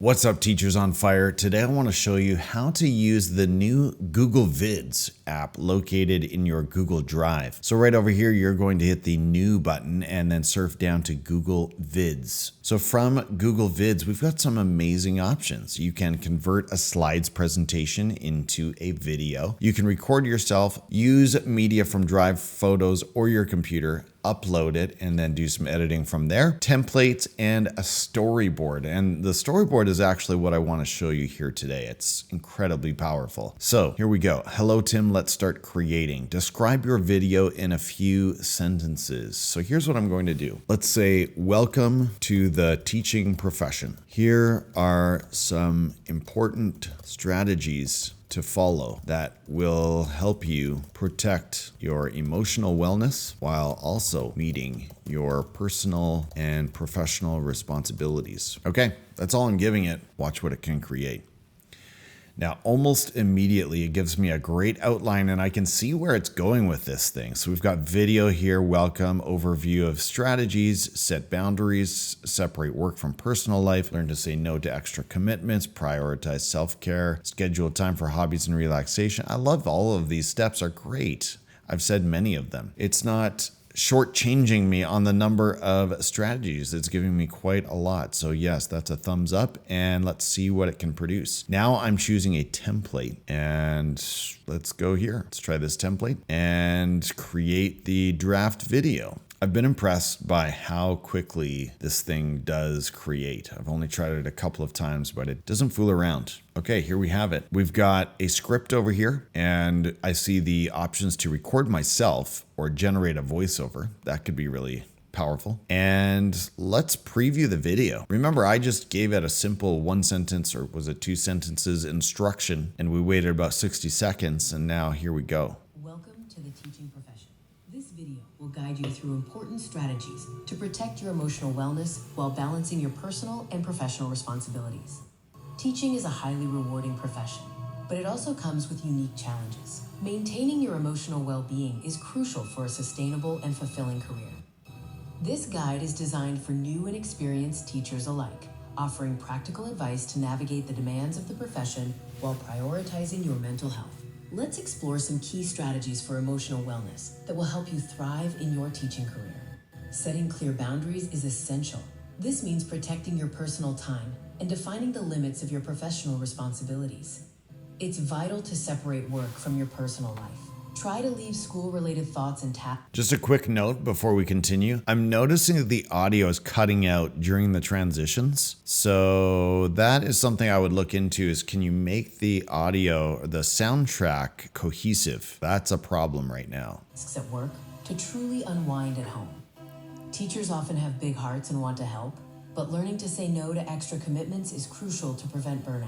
What's up, teachers on fire? Today I want to show you how to use the new Google Vids app located in your Google Drive. So right over here, you're going to hit the new button and then surf down to Google Vids. So from Google Vids, we've got some amazing options. You can convert a slides presentation into a video. You can record yourself, use media from Drive, Photos, or your computer, upload it, and then do some editing from there. Templates and a storyboard. And the storyboard is actually what I want to show you here today. It's incredibly powerful. So here we go. Hello, Tim. Let's start creating. Describe your video in a few sentences. So here's what I'm going to do. Let's say, welcome to the teaching profession. Here are some important strategies to follow that will help you protect your emotional wellness while also meeting your personal and professional responsibilities. Okay, that's all I'm giving it. Watch what it can create. Now, almost immediately, it gives me a great outline and I can see where it's going with this thing. So we've got video here, welcome, overview of strategies, set boundaries, separate work from personal life, learn to say no to extra commitments, prioritize self-care, schedule time for hobbies and relaxation. I love all of these steps are great. I've said many of them. It's not shortchanging me on the number of strategies. It's giving me quite a lot. So yes, that's a thumbs up, and let's see what it can produce. Now I'm choosing a template, and let's go here. Let's try this template and create the draft video. I've been impressed by how quickly this thing does create. I've only tried it a couple of times, but it doesn't fool around. Okay, here we have it. We've got a script over here, and I see the options to record myself or generate a voiceover. That could be really powerful. And let's preview the video. Remember, I just gave it a simple one sentence, or was it 2 sentences instruction, and we waited about 60 seconds, and now here we go. Welcome to the teaching profession. This video will guide you through important strategies to protect your emotional wellness while balancing your personal and professional responsibilities. Teaching is a highly rewarding profession, but it also comes with unique challenges. Maintaining your emotional well-being is crucial for a sustainable and fulfilling career. This guide is designed for new and experienced teachers alike, offering practical advice to navigate the demands of the profession while prioritizing your mental health. Let's explore some key strategies for emotional wellness that will help you thrive in your teaching career. Setting clear boundaries is essential. This means protecting your personal time and defining the limits of your professional responsibilities. It's vital to separate work from your personal life. Try to leave school-related thoughts and tasks. Just a quick note before we continue. I'm noticing that the audio is cutting out during the transitions. So that is something I would look into, is can you make the audio, the soundtrack, cohesive? That's a problem right now. At work to truly unwind at home. Teachers often have big hearts and want to help, but learning to say no to extra commitments is crucial to prevent burnout.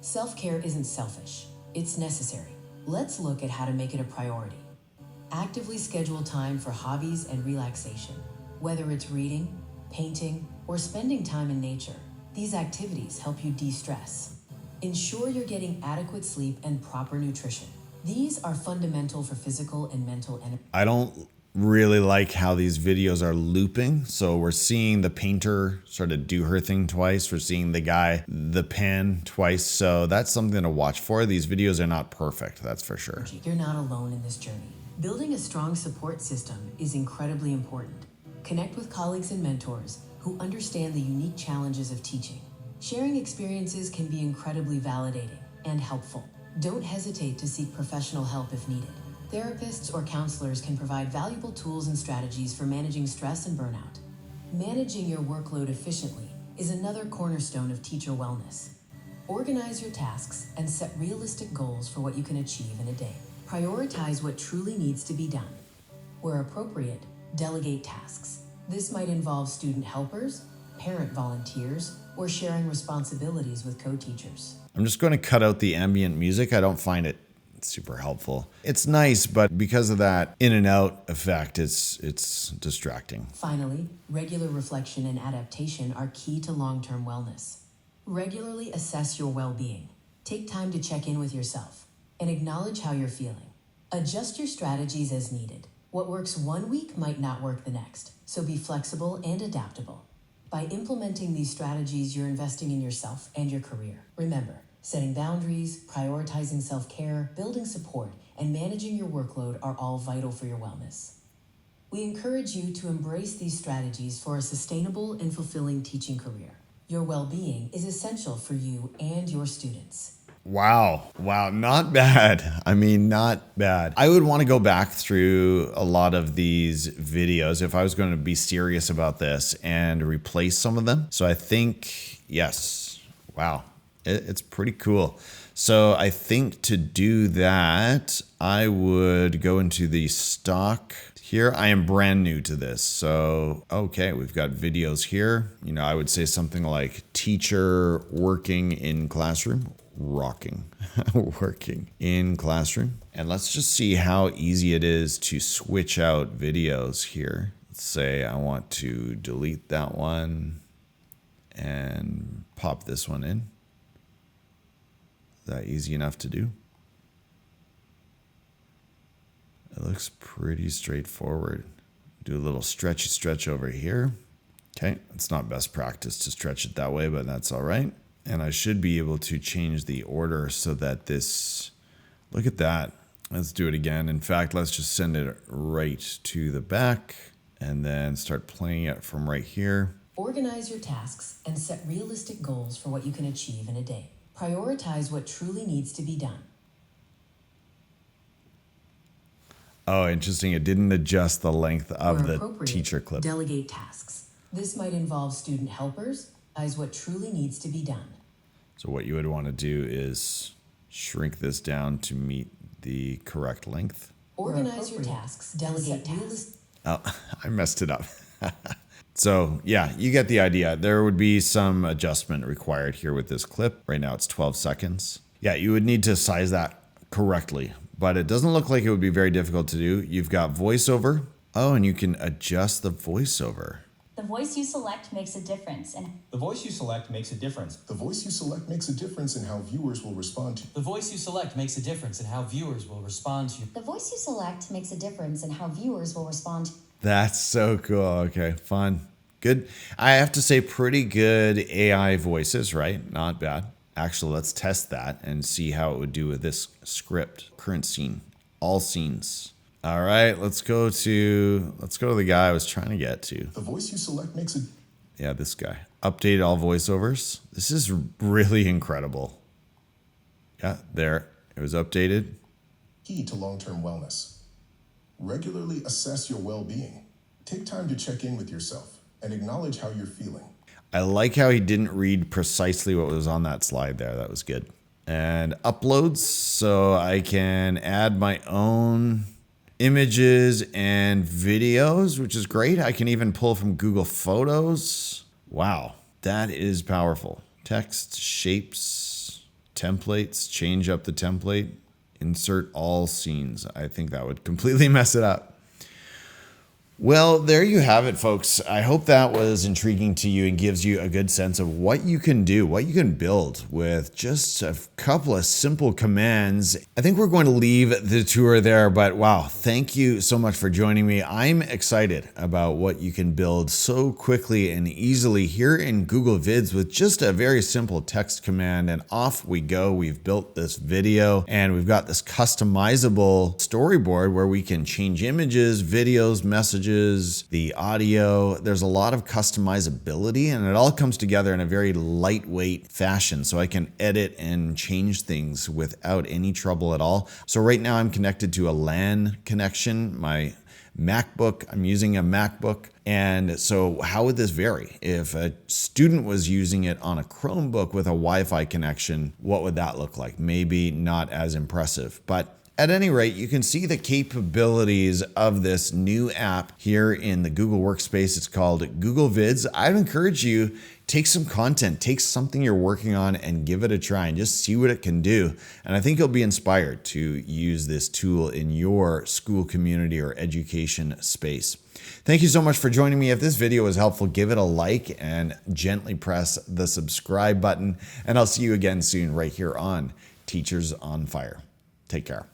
Self-care isn't selfish, it's necessary. Let's look at how to make it a priority. Actively schedule time for hobbies and relaxation. Whether it's reading, painting, or spending time in nature, these activities help you de-stress. Ensure you're getting adequate sleep and proper nutrition. These are fundamental for physical and mental energy. I don't really like how these videos are looping. So we're seeing the painter sort of do her thing twice. We're seeing the guy, the pen twice. So that's something to watch for. These videos are not perfect, that's for sure. You're not alone in this journey. Building a strong support system is incredibly important. Connect with colleagues and mentors who understand the unique challenges of teaching. Sharing experiences can be incredibly validating and helpful. Don't hesitate to seek professional help if needed. Therapists or counselors can provide valuable tools and strategies for managing stress and burnout. Managing your workload efficiently is another cornerstone of teacher wellness. Organize your tasks and set realistic goals for what you can achieve in a day. Prioritize what truly needs to be done. Where appropriate, delegate tasks. This might involve student helpers, parent volunteers, or sharing responsibilities with co-teachers. I'm just going to cut out the ambient music. I don't find it super helpful. It's nice, but because of that in and out effect, it's distracting. Finally, regular reflection and adaptation are key to long-term wellness. Regularly assess your well-being. Take time to check in with yourself and acknowledge how you're feeling. Adjust your strategies as needed. What works one week might not work the next, so be flexible and adaptable. By implementing these strategies, you're investing in yourself and your career. Remember, setting boundaries, prioritizing self-care, building support, and managing your workload are all vital for your wellness. We encourage you to embrace these strategies for a sustainable and fulfilling teaching career. Your well-being is essential for you and your students. Wow. Wow. Not bad. I mean, not bad. I would want to go back through a lot of these videos if I was going to be serious about this and replace some of them. So I think, yes. Wow. It's pretty cool. So I think to do that, I would go into the stock here. I am brand new to this. So, okay, we've got videos here. You know, I would say something like teacher working in classroom. Rocking, working in classroom. And let's just see how easy it is to switch out videos here. Let's say I want to delete that one and pop this one in. Is that easy enough to do? It looks pretty straightforward. Do a little stretchy stretch over here. Okay, it's not best practice to stretch it that way, but that's all right. And I should be able to change the order so that this, look at that. Let's do it again. In fact, let's just send it right to the back and then start playing it from right here. Organize your tasks and set realistic goals for what you can achieve in a day. Prioritize what truly needs to be done. Oh, interesting. It didn't adjust the length of Where the teacher clip. Delegate tasks. This might involve student helpers. Prioritize what truly needs to be done. So what you would want to do is shrink this down to meet the correct length. Organize your tasks. Delegate tasks. Oh, I messed it up. So yeah, you get the idea. There would be some adjustment required here with this clip. Right now it's 12 seconds. Yeah, you would need to size that correctly, but it doesn't look like it would be very difficult to do. You've got voiceover. Oh, and you can adjust the voiceover. The voice you select makes a difference. The voice you select makes a difference. The voice you select makes a difference in how viewers will respond to you. The voice you select makes a difference in how viewers will respond to you. The voice you select makes a difference in how viewers will respond to you. That's so cool. Okay, fun. Good. I have to say pretty good AI voices, right? Not bad. Actually, let's test that and see how it would do with this script. Current scene. All scenes. All right, let's go to the guy I was trying to get to. The voice you select makes a... Yeah, this guy. Update all voiceovers. This is really incredible. Yeah, there. It was updated. Key to long-term wellness. Regularly assess your well-being. Take time to check in with yourself and acknowledge how you're feeling. I like how he didn't read precisely what was on that slide there. That was good. And uploads, so I can add my own images and videos, which is great. I can even pull from Google Photos. Wow, that is powerful. Text, shapes, templates, change up the template, insert all scenes. I think that would completely mess it up. Well, there you have it, folks. I hope that was intriguing to you and gives you a good sense of what you can do, what you can build with just a couple of simple commands. I think we're going to leave the tour there, but wow, thank you so much for joining me. I'm excited about what you can build so quickly and easily here in Google Vids with just a very simple text command, and off we go. We've built this video and we've got this customizable storyboard where we can change images, videos, messages, the audio. There's a lot of customizability and it all comes together in a very lightweight fashion, so I can edit and change things without any trouble at all. So right now I'm connected to a LAN connection, my MacBook. I'm using a MacBook. And so how would this vary? If a student was using it on a Chromebook with a Wi-Fi connection, what would that look like? Maybe not as impressive, but at any rate, you can see the capabilities of this new app here in the Google Workspace. It's called Google Vids. I'd encourage you, take some content, take something you're working on and give it a try and just see what it can do. And I think you'll be inspired to use this tool in your school community or education space. Thank you so much for joining me. If this video was helpful, give it a like and gently press the subscribe button. And I'll see you again soon right here on Teachers on Fire. Take care.